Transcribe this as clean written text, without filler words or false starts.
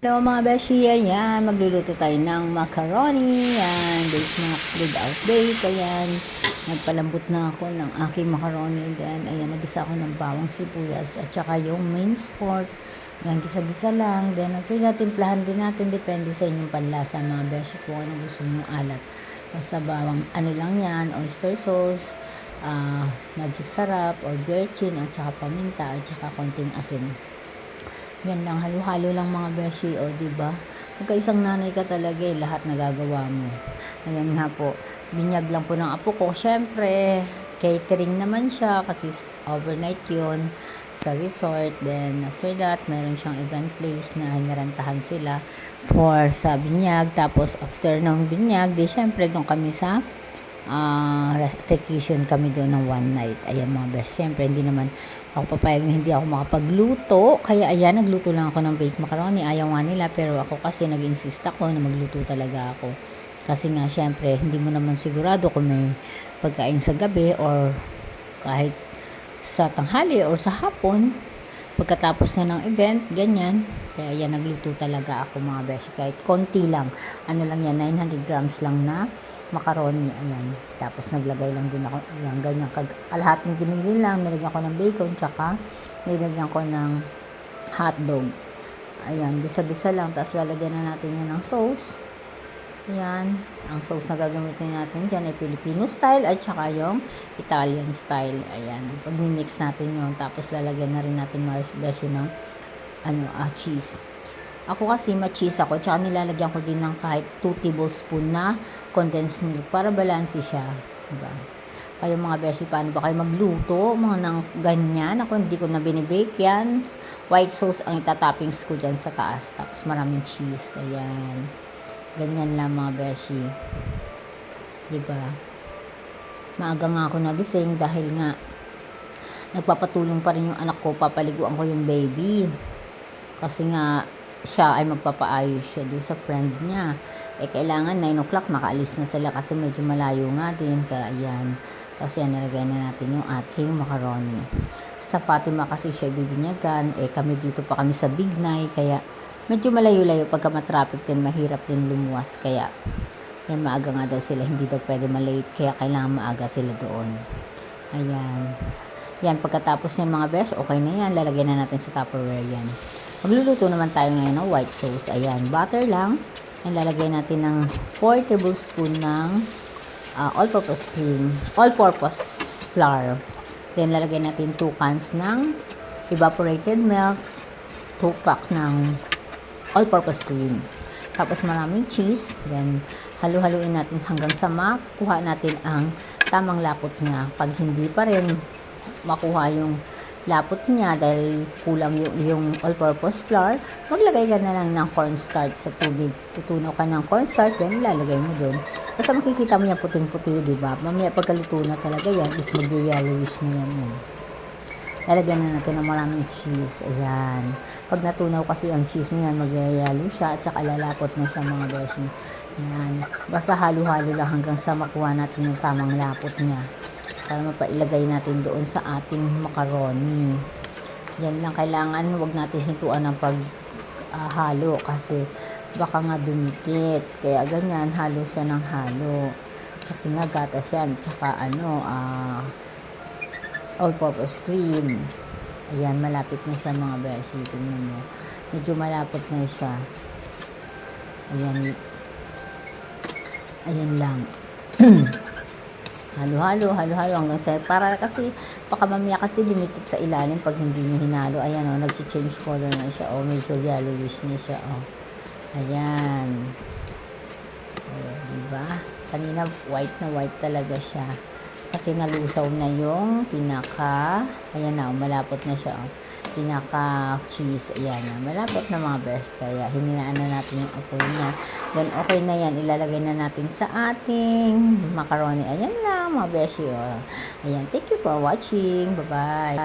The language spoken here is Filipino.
Hello mga beshi, ayan, magluluto tayo ng macaroni, ayan, base na without base, ayan, nagpalambot na ako ng aking macaroni, then, ayan, nagisa ako ng bawang sibuyas, at saka yung minced pork, ayan, gisa-gisa lang, then, after natin, timplahan din natin, depende sa inyong panlasa mga beshi, kung ano gusto nyo alat, basta bawang, ano lang yan, oyster sauce, magic sarap, or bechin, at saka paminta, at saka konting asin. Yan lang, halo-halo lang mga beshi, o diba? Pagka isang nanay ka talaga, lahat nagagawa mo. Ayan nga po, binyag lang po ng apo ko. Syempre, catering naman siya kasi overnight yon sa resort. Then, after that, meron siyang event place na hinarantahan sila for sa binyag. Tapos, after ng binyag, di syempre, doon kami sa staycation kami doon ng one night. Ayan mga best. Siyempre, hindi naman ako papayag na hindi ako makapagluto. Kaya ayan, nagluto lang ako ng baked macaroni. Ayaw nga nila, pero ako kasi nag-insist ako na magluto talaga ako. Kasi nga, siyempre, hindi mo naman sigurado kung may pagkain sa gabi or kahit sa tanghali or sa hapon. Pagkatapos na ng event, ganyan. Kaya yan, nagluto talaga ako mga beshi. Kahit konti lang. Ano lang yan, 900 grams lang na macaroni. Ayan. Tapos naglagay lang din ako. Ayan, ganyan. Kalahating ginili lang. Nilagyan ko ng bacon. Tsaka nilagyan ko ng hotdog. Ayan, gisa-gisa lang. Tapos lalagyan na natin yan ng sauce. Ayan, ang sauce na gagamitin natin dyan ay Filipino style at saka yung Italian style. Ayan, pag-mix natin yun. Tapos lalagyan na rin natin beshi ng cheese. Ako kasi ma-cheese ako, tsaka nilalagyan ko din ng kahit 2 tablespoon na condensed milk para balanse siya. Diba? Kayo mga beshi, paano ba kayo magluto? Mga nang ganyan. Ako hindi ko na binibake yan. White sauce ang itatoppings ko dyan sa taas. Tapos maraming cheese. Ayan. Ganyan lang mga beshi. Diba? Maaga nga ako nagising dahil nga nagpapatulong pa rin yung anak ko. Papaliguan ko yung baby. Kasi nga siya ay magpapaayos siya doon sa friend niya. Kailangan 9 o'clock makaalis na sila kasi medyo malayo nga din. Kaya yan. Tapos yan, nalagay na natin yung ating macaroni. Sa Fatima kasi siya bibinyagan. Kami dito pa kami sa Bignay. Kaya medyo malayo-layo pagka matraffic din, mahirap din lumuwas. Kaya, yan, maaga nga daw sila. Hindi daw pwede malate. Kaya kailangan maaga sila doon. Ayan. Yan, pagkatapos yan mga besh, okay na yan. Lalagyan na natin sa Tupperware yan. Magluluto naman tayo ngayon ng white sauce. Ayan, butter lang. Yan, lalagay natin ng 4 tablespoon ng all-purpose cream. All-purpose flour. Then, lalagay natin 2 cans ng evaporated milk. 2 pack ng all-purpose cream. Tapos maraming cheese. Then, halu-haluin natin hanggang sa makuha natin ang tamang lapot niya. Pag hindi pa rin makuha yung lapot niya dahil kulang yung all-purpose flour, maglagay ka na lang ng cornstarch sa tubig. Tutunaw ka ng cornstarch, then ilalagay mo doon. Basta makikita mo yan puting-puti, diba? Mamaya pagkaluto na talaga yan, is mag-yellowish na yan. Lalagyan na natin ng maraming cheese. Ayan. Pag natunaw kasi ang cheese niyan, magyayalo siya at saka lalapot na siya mga beshi. Ayan. Basta halo-halo lang hanggang sa makuha natin yung tamang lapot niya. Para mapailagay natin doon sa ating macaroni. Yan lang, kailangan huwag natin hintuan ng paghalo kasi baka nga dumikit. Kaya ganyan, halo siya ng halo. Kasi nga gatas yan. Tsaka all-purpose cream. Ayan, malapit na siya mga beshi. Tingnan mo. Medyo malapot na siya. Ayan. Ayan lang. Halo-halo hanggang sa para kasi baka mamaya kasi dumikit sa ilalim pag hindi nyo hinalo. Ayan o, nag-change color na siya. O, medyo yellowish na siya. O. Ayan. O, diba? Kanina white na white talaga siya. Kasi nalusaw na yung ayan na, malapot na siya. Pinaka cheese, ayan na, malapot na mga best. Kaya hininaan na natin yung apoy niya. Then okay na yan, ilalagay na natin sa ating macaroni. Ayan lang mga beshi. Ayan, thank you for watching. Bye-bye.